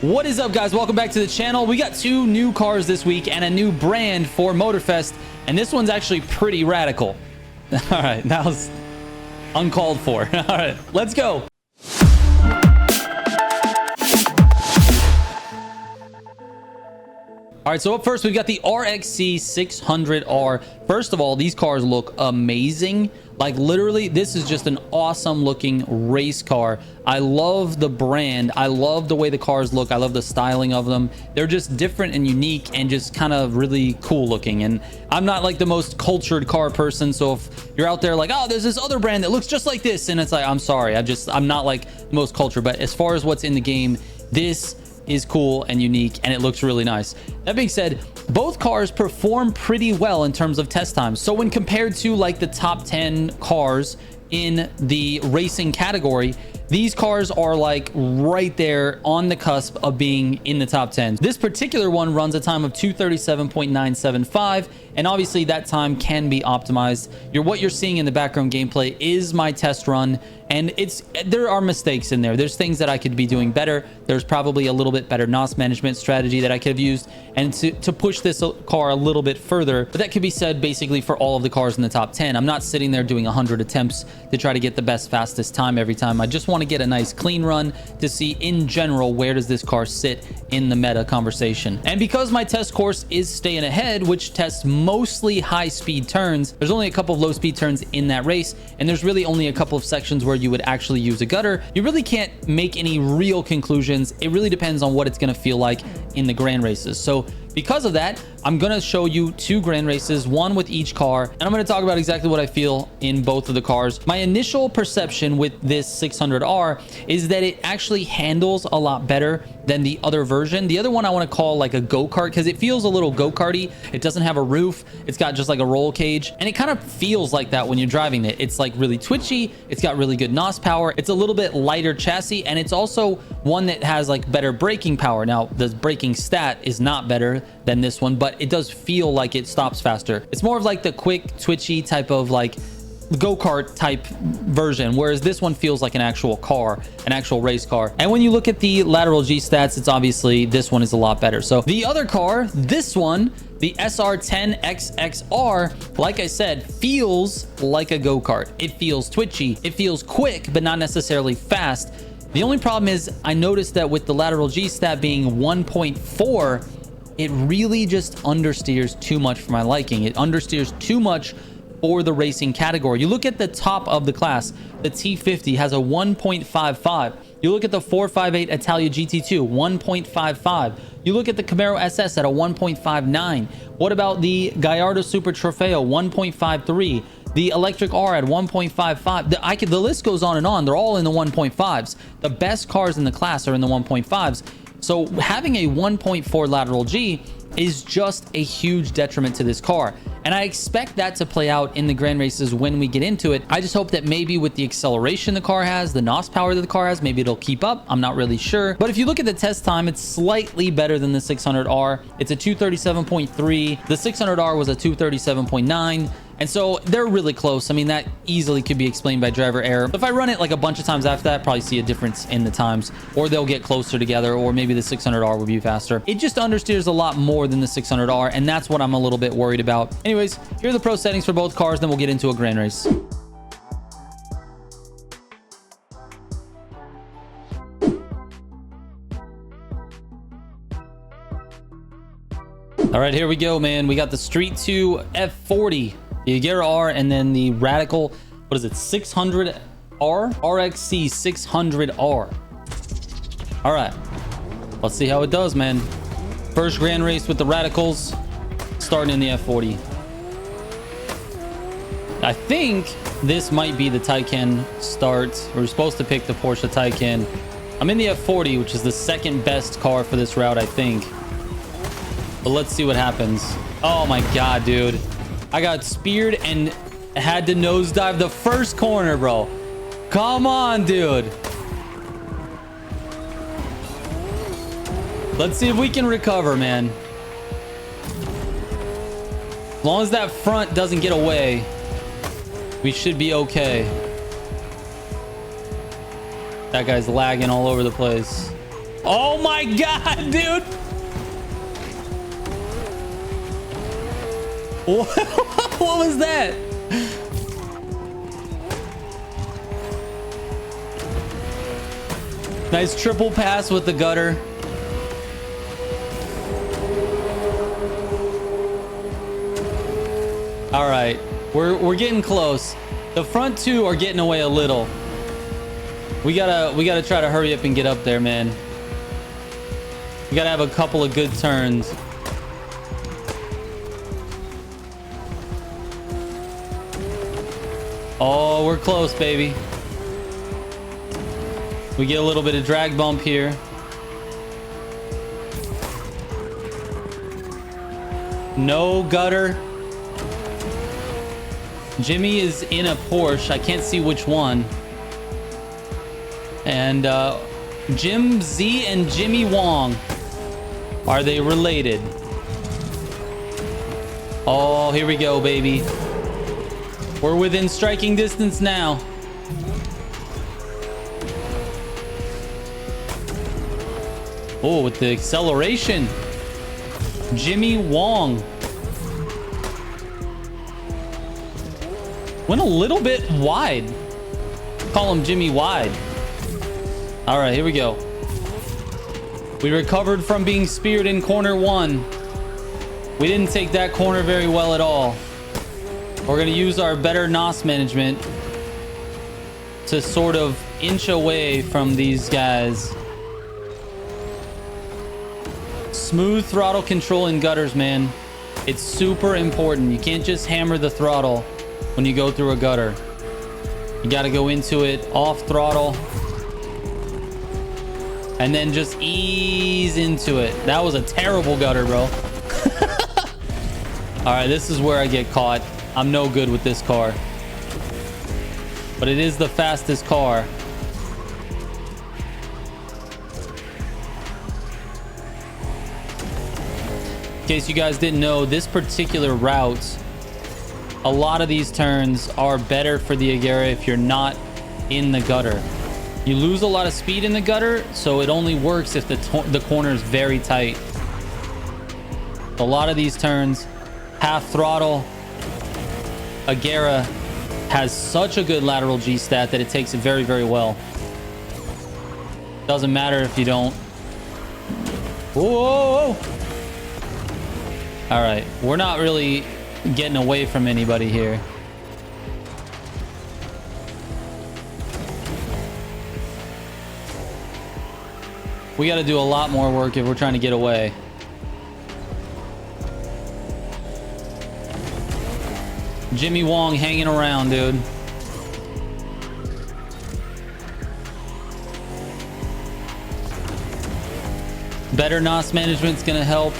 What is up, guys? Welcome back to the channel. We got two new cars this week and a new brand for Motorfest, and this one's actually pretty radical. All right, that was uncalled for. All right, let's go. All right, so up first, we've got the RXC 600R. First of all, these cars look amazing. Like, literally, this is just an awesome looking race car. I love the brand. I love the way the cars look. I love the styling of them. They're just different and unique and just kind of really cool looking. And I'm not like the most cultured car person. So if you're out there like, oh, there's this other brand that looks just like this, and it's like, I'm sorry. I'm not like the most cultured. But as far as what's in the game, this is cool and unique, and it looks really nice. That being said, both cars perform pretty well in terms of test times. So when compared to like the top 10 cars in the racing category, these cars are like right there on the cusp of being in the top 10. This particular one runs a time of 2:37.975, and obviously that time can be optimized. What you're seeing in the background gameplay is my test run, and there are mistakes in there. There's things that I could be doing better. There's probably a little bit better NOS management strategy that I could have used, and to push this car a little bit further. But that could be said basically for all of the cars in the top 10. I'm not sitting there doing 100 attempts to try to get the best, fastest time every time. I just want to get a nice clean run to see in general where does this car sit in the meta conversation. And because my test course is staying ahead, which tests mostly high speed turns, there's only a couple of low speed turns in that race, and there's really only a couple of sections where you would actually use a gutter. You really can't make any real conclusions. It really depends on what it's going to feel like in the grand races. So because of that, I'm going to show you two grand races, one with each car, and I'm going to talk about exactly what I feel in both of the cars. My initial perception with this 600R is that it actually handles a lot better than the other version. The other one I want to call like a go-kart, because it feels a little go-karty. It doesn't have a roof. It's got just like a roll cage, and it kind of feels like that when you're driving it. It's like really twitchy. It's got really good NOS power. It's a little bit lighter chassis, and it's also one that has like better braking power. Now, the braking stat is not better than this one, but it does feel like it stops faster. It's more of like the quick, twitchy type of like go-kart type version, whereas this one feels like an actual car, an actual race car. And when you look at the lateral G stats, it's obviously this one is a lot better. So the other car, this one, the SR10 XXR, like I said, feels like a go-kart. It feels twitchy. It feels quick, but not necessarily fast. The only problem is I noticed that with the lateral G stat being 1.4, it really just understeers too much for my liking. It understeers too much for the racing category. You look at the top of the class, the T50 has a 1.55. You look at the 458 Italia GT2, 1.55. You look at the Camaro SS at a 1.59. What about the Gallardo Super Trofeo, 1.53? The Electric R at 1.55. The list goes on and on. They're all in the 1.5s. The best cars in the class are in the 1.5s. So having a 1.4 lateral G is just a huge detriment to this car. And I expect that to play out in the grand races when we get into it. I just hope that maybe with the acceleration the car has, the NOS power that the car has, maybe it'll keep up. I'm not really sure. But if you look at the test time, it's slightly better than the 600R. It's a 2:37.3. The 600R was a 2:37.9. And so they're really close. I mean, that easily could be explained by driver error. If I run it like a bunch of times after that, probably see a difference in the times, or they'll get closer together, or maybe the 600R will be faster. It just understeers a lot more than the 600R, and that's what I'm a little bit worried about. Anyways, here are the pro settings for both cars, then we'll get into a grand race. All right, here we go, man. We got the Street 2 F40. The Agera R, and then the Radical, what is it, 600R? RXC 600R. All right, let's see how it does, man. First grand race with the Radicals, starting in the F40. I think this might be the Taycan start. We're supposed to pick the Porsche Taycan. I'm in the F40, which is the second best car for this route, I think. But let's see what happens. Oh my God, dude. I got speared and had to nosedive the first corner, bro. Come on, dude. Let's see if we can recover, man. As long as that front doesn't get away, we should be okay. That guy's lagging all over the place. Oh my God, dude. What was that? Nice triple pass with the gutter. All right, we're getting close. The front two are getting away a little. We gotta try to hurry up and get up there, man. We gotta have a couple of good turns. Oh, we're close, baby. We get a little bit of drag bump here. No gutter. Jimmy is in a Porsche. I can't see which one. And Jim Z and Jimmy Wong. Are they related? Oh, here we go, baby. We're within striking distance now. Oh, with the acceleration. Jimmy Wong. Went a little bit wide. Call him Jimmy Wide. All right, here we go. We recovered from being speared in corner one. We didn't take that corner very well at all. We're going to use our better NOS management to sort of inch away from these guys. Smooth throttle control in gutters, man. It's super important. You can't just hammer the throttle when you go through a gutter. You got to go into it off throttle and then just ease into it. That was a terrible gutter, bro. All right, this is where I get caught. I'm no good with this car, but it is the fastest car. In case you guys didn't know, this particular route, a lot of these turns are better for the Agera if you're not in the gutter. You lose a lot of speed in the gutter, so it only works if the corner is very tight. A lot of these turns, half throttle, Agera has such a good lateral G stat that it takes it very, very well. Doesn't matter if you don't. Whoa! All right, we're not really getting away from anybody here. We got to do a lot more work if we're trying to get away. Jimmy Wong hanging around, dude. Better NOS management's gonna help.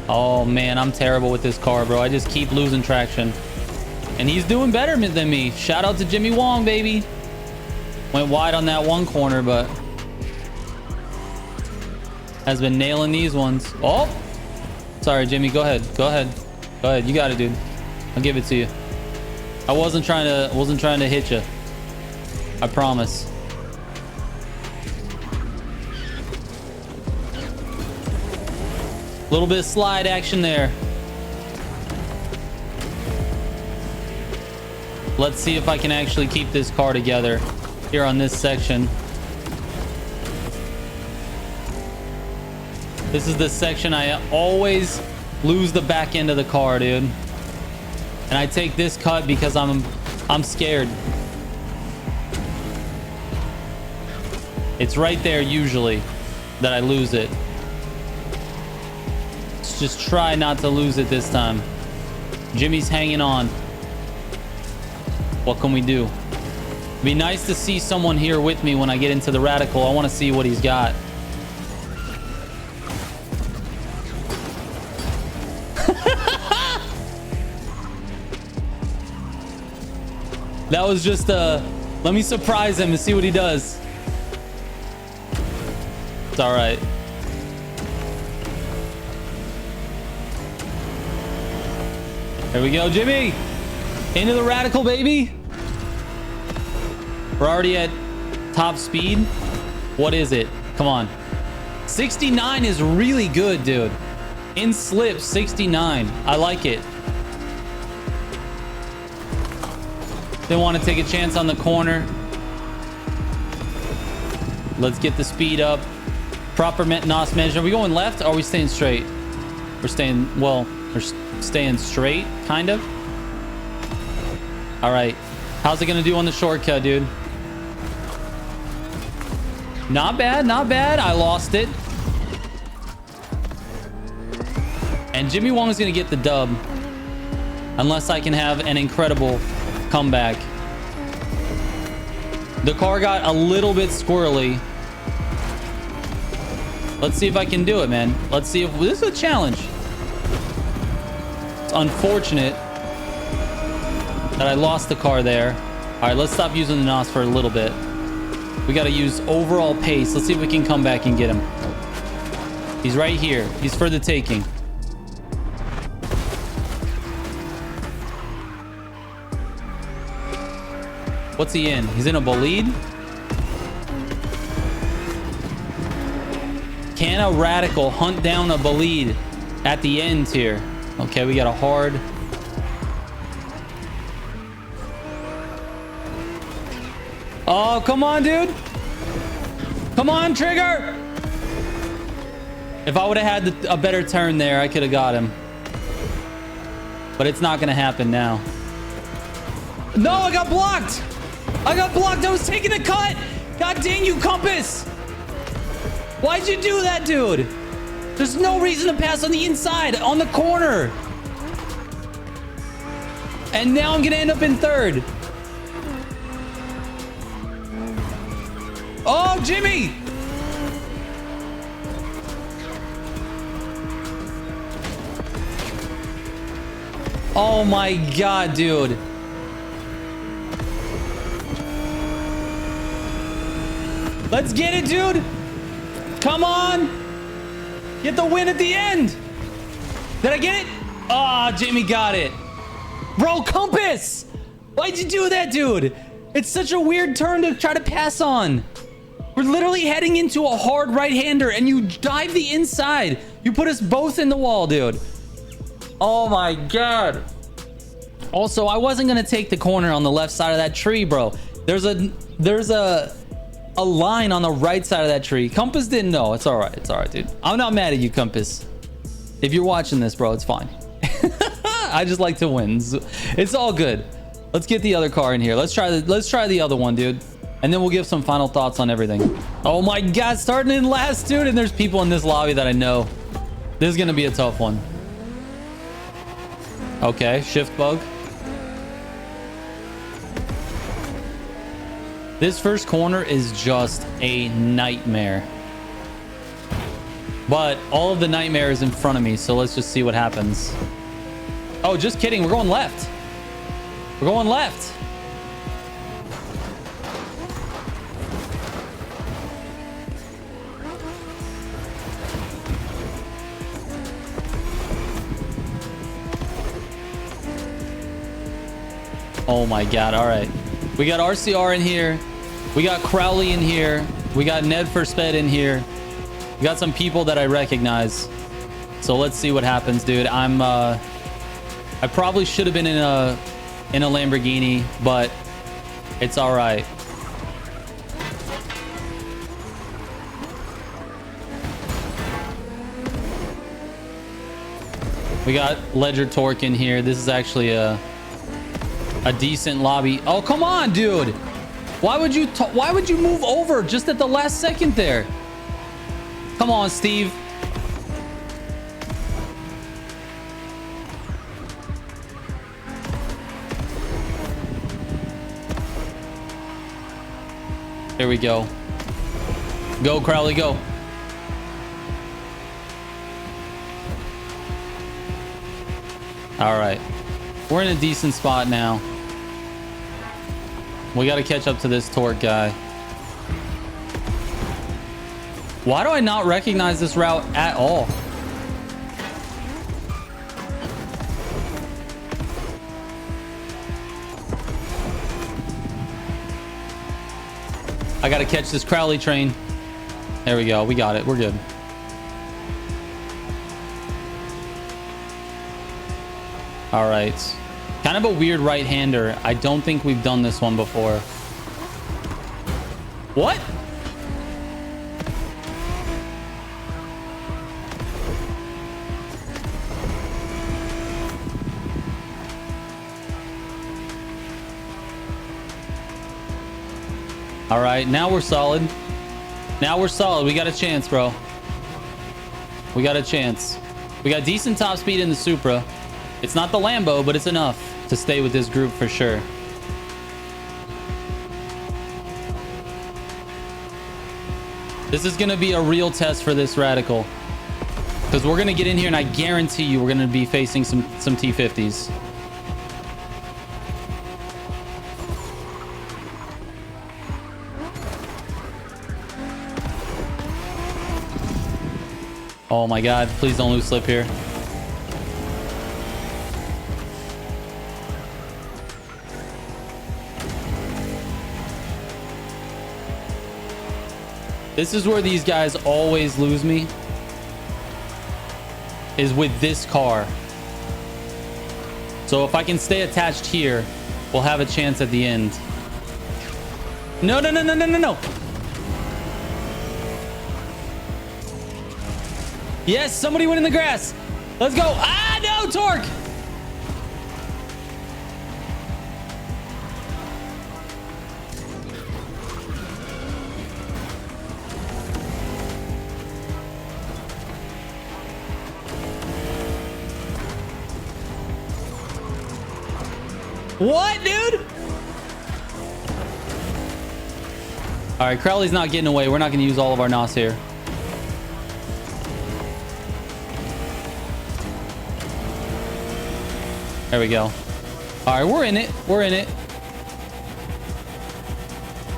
Oh man, I'm terrible with this car, bro. I just keep losing traction. And he's doing better than me. Shout out to Jimmy Wong, baby. Went wide on that one corner, but has been nailing these ones. Oh, sorry, Jimmy. Go ahead. Go ahead. Go ahead. You got it, dude. I'll give it to you. I wasn't trying to hit you. I promise. A little bit of slide action there. Let's see if I can actually keep this car together here on this section. This is the section I always lose the back end of the car, dude. And I take this cut because I'm scared. It's right there usually that I lose it. Let's just try not to lose it this time. Jimmy's hanging on. What can we do? It'd be nice to see someone here with me when I get into the radical. I want to see what he's got. That was just let me surprise him and see what he does. It's all right. There we go, Jimmy. Into the radical, baby. We're already at top speed. What is it? Come on. 69 is really good, dude. In slip, 69. I like it. They want to take a chance on the corner. Let's get the speed up. Proper NOS management. Are we going left or are we staying straight? We're staying, well, we're staying straight, kind of. All right. How's it going to do on the shortcut, dude? Not bad, not bad. I lost it. And Jimmy Wong is going to get the dub. Unless I can have an incredible comeback. The car got a little bit squirrely. Let's see if I can do it, man. Let's see if this is a challenge. It's unfortunate that I lost the car there. All right, let's stop using the NOS for a little bit. We got to use overall pace. Let's see if we can come back and get him. He's right here. He's for the taking. What's he in? He's in a bolide. Can a radical hunt down a bolide at the end here? Okay, we got a hard. Oh, come on, dude. Come on, Trigger. If I would have had a better turn there, I could have got him. But it's not going to happen now. No, I got blocked. I got blocked. I was taking a cut. God dang you, Compass. Why'd you do that, dude? There's no reason to pass on the inside, on the corner. And now I'm going to end up in third. Oh, Jimmy. Oh, my God, dude. Let's get it, dude. Come on. Get the win at the end. Did I get it? Ah, oh, Jimmy got it. Bro, Compass. Why'd you do that, dude? It's such a weird turn to try to pass on. We're literally heading into a hard right-hander and you dive the inside. You put us both in the wall, dude. Oh my God. Also, I wasn't going to take the corner on the left side of that tree, bro. There's a line on the right side of that tree. Compass didn't know. It's all right. It's all right, dude. I'm not mad at you, Compass. If you're watching this, bro, it's fine. I just like to win. It's all good. Let's get the other car in here. Let's try the other one, dude. And then we'll give some final thoughts on everything. Oh my God, starting in last, dude. And there's people in this lobby that I know. This is going to be a tough one. Okay, shift bug. This first corner is just a nightmare. But all of the nightmare is in front of me, so let's just see what happens. Oh, just kidding. We're going left. We're going left. Oh my God. All right. We got RCR in here. We got Crowley in here. We got Ned for Sped in here. We got some people that I recognize. So let's see what happens, dude. I probably should have been in a Lamborghini, but it's all right. We got Ledger Torque in here. This is actually a decent lobby. Oh, come on, dude. Why would you move over just at the last second there? Come on, Steve. There we go. Go, Crowley, go. All right. We're in a decent spot now. We got to catch up to this Torque guy. Why do I not recognize this route at all? I gotta catch this Crowley train. There we go. We got it. We're good. All right. Kind of a weird right-hander. I don't think we've done this one before. What? All right, now we're solid. Now we're solid. We got a chance, bro. We got a chance. We got decent top speed in the Supra. It's not the Lambo, but it's enough to stay with this group for sure. This is going to be a real test for this Radical. Because we're going to get in here, and I guarantee you we're going to be facing some T50s. Oh my God, please don't lose slip here. This is where these guys always lose me, is with this car. So if I can stay attached here, we'll have a chance at the end. No, no, no, no, no, no, no. Yes, somebody went in the grass. Let's go. Ah, no, torque. What, dude? All right, Crowley's not getting away. We're not going to use all of our NOS here. There we go. All right, we're in it. We're in it.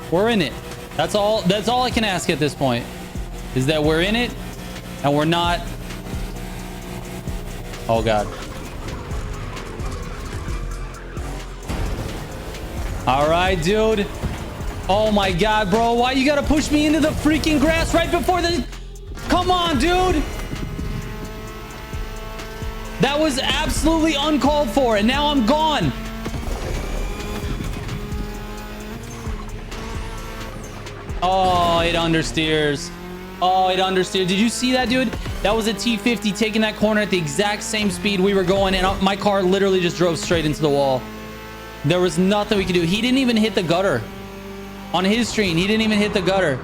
We're in it. That's all I can ask at this point, is that we're in it and we're not. Oh God. All right, dude. Oh my God, bro. Why you gotta push me into the freaking grass right before the... Come on, dude. That was absolutely uncalled for, and now I'm gone. Oh, it understeers. Oh, it understeers. Did you see that, dude? That was a T50 taking that corner at the exact same speed we were going, and my car literally just drove straight into the wall. There was nothing we could do. He didn't even hit the gutter. On his screen, he didn't even hit the gutter.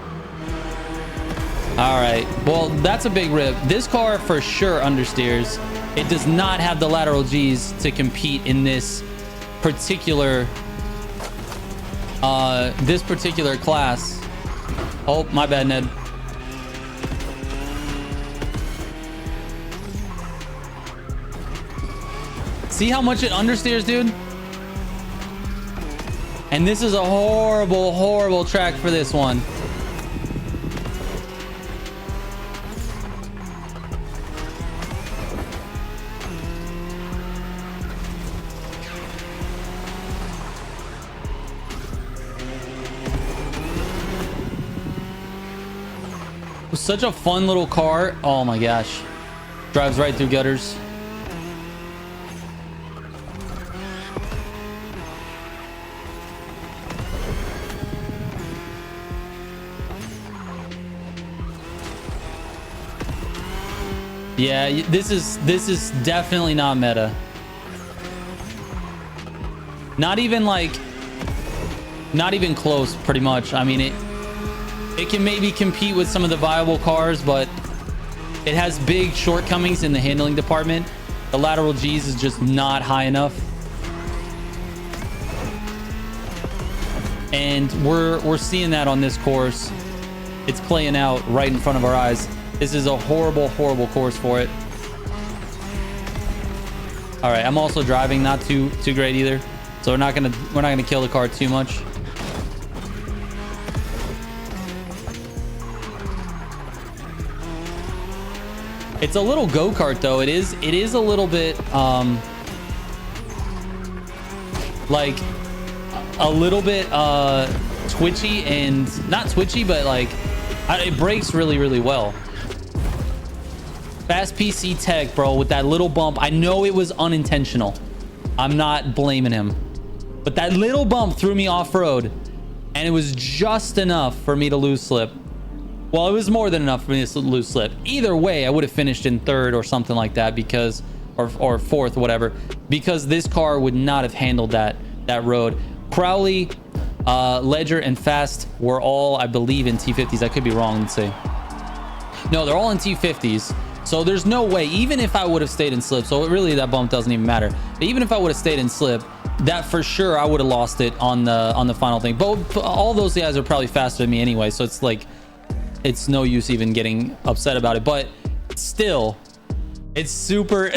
All right. Well, that's a big rip. This car for sure understeers. It does not have the lateral G's to compete in this particular class. Oh, my bad, Ned. See how much it understeers, dude? And this is a horrible, horrible track for this one. Such a fun little car. Oh my gosh. Drives right through gutters. Yeah, this is definitely not meta. Not even close, pretty much. I mean, it can maybe compete with some of the viable cars, but it has big shortcomings in the handling department. The lateral G's is just not high enough. And we're seeing that on this course. It's playing out right in front of our eyes. This is a horrible, horrible course for it. All right, I'm also driving not too great either, so we're not gonna kill the car too much. It's a little go-kart though. It is a little bit like a little bit twitchy and not twitchy, but like it brakes really, really well. Fast PC Tech, bro, with that little bump. I know it was unintentional. I'm not blaming him, but that little bump threw me off-road, and it was just enough for me to lose slip. Well, it was more than enough for me to lose slip. Either way, I would have finished in third or something like that, because or fourth, whatever, because this car would not have handled that road. Crowley, Ledger, and Fast were all, I believe, in T50s. I could be wrong. Let's see. No, they're all in T50s. So there's no way, even if I would have stayed in slip, so really that bump doesn't even matter. But even if I would have stayed in slip, that for sure I would have lost it on the final thing. But all those guys are probably faster than me anyway, so it's like, it's no use even getting upset about it. But still, it's super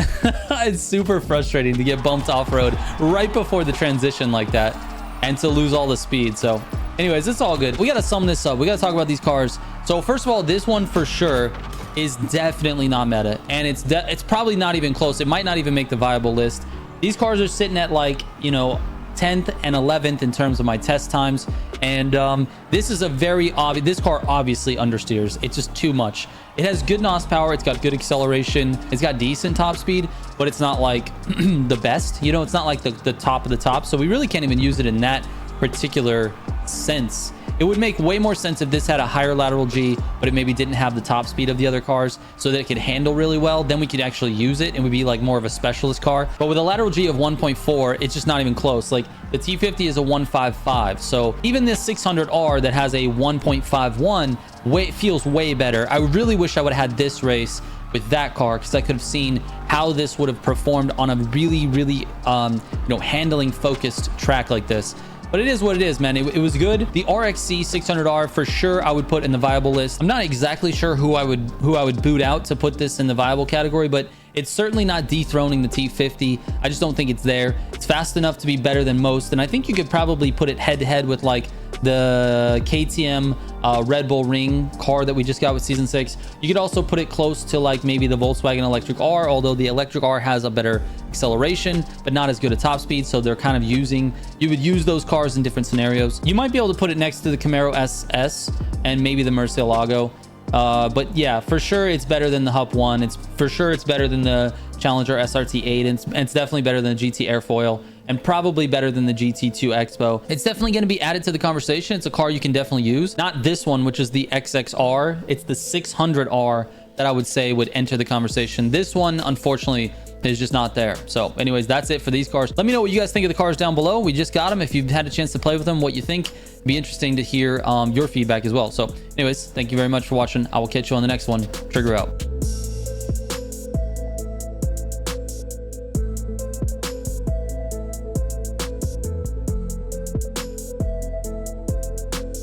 it's super frustrating to get bumped off-road right before the transition like that and to lose all the speed. So anyways, it's all good. We got to sum this up. We got to talk about these cars. So first of all, this one for sure is definitely not meta, and it's probably not even close. It might not even make the viable list. These cars are sitting at, like, you know, 10th and 11th in terms of my test times, and this is a very obvious, this car obviously understeers. It's just too much. It has good NOS power, it's got good acceleration, it's got decent top speed, but it's not like the best, you know, it's not like the top of the top, so we really can't even use it in that particular sense. It would make way more sense if this had a higher lateral G, but it maybe didn't have the top speed of the other cars, so that it could handle really well. Then we could actually use it and would be like more of a specialist car. But with a lateral G of 1.4, it's just not even close. Like the T50 is a 1.55. So even this 600R that has a 1.51 feels way better. I really wish I would have had this race with that car, because I could have seen how this would have performed on a really, really, you know, handling focused track like this. But it is what it is, man. It was good. The RXC 600R for sure I would put in the viable list. I'm not exactly sure who I would boot out to put this in the viable category, but it's certainly not dethroning the T50. I just don't think it's there. It's fast enough to be better than most, and I think you could probably put it head to head with like the KTM Red Bull Ring car that we just got with season 6. You could also put it close to like maybe the Volkswagen Electric R, although the Electric R has a better acceleration but not as good a top speed, so they're kind of you would use those cars in different scenarios. You might be able to put it next to the Camaro SS and maybe the Murcielago, but yeah, for sure it's better than the Hup 1. It's for sure it's better than the Challenger SRT8, and it's definitely better than the GT Airfoil, and probably better than the GT2 Expo. It's definitely going to be added to the conversation. It's a car you can definitely use. Not this one, which is the XXR. It's the 600R that I would say would enter the conversation. This one, unfortunately, is just not there. So anyways, that's it for these cars. Let me know what you guys think of the cars down below. We just got them. If you've had a chance to play with them, what you think. It'd be interesting to hear your feedback as well. So anyways, thank you very much for watching. I will catch you on the next one. Trigger out.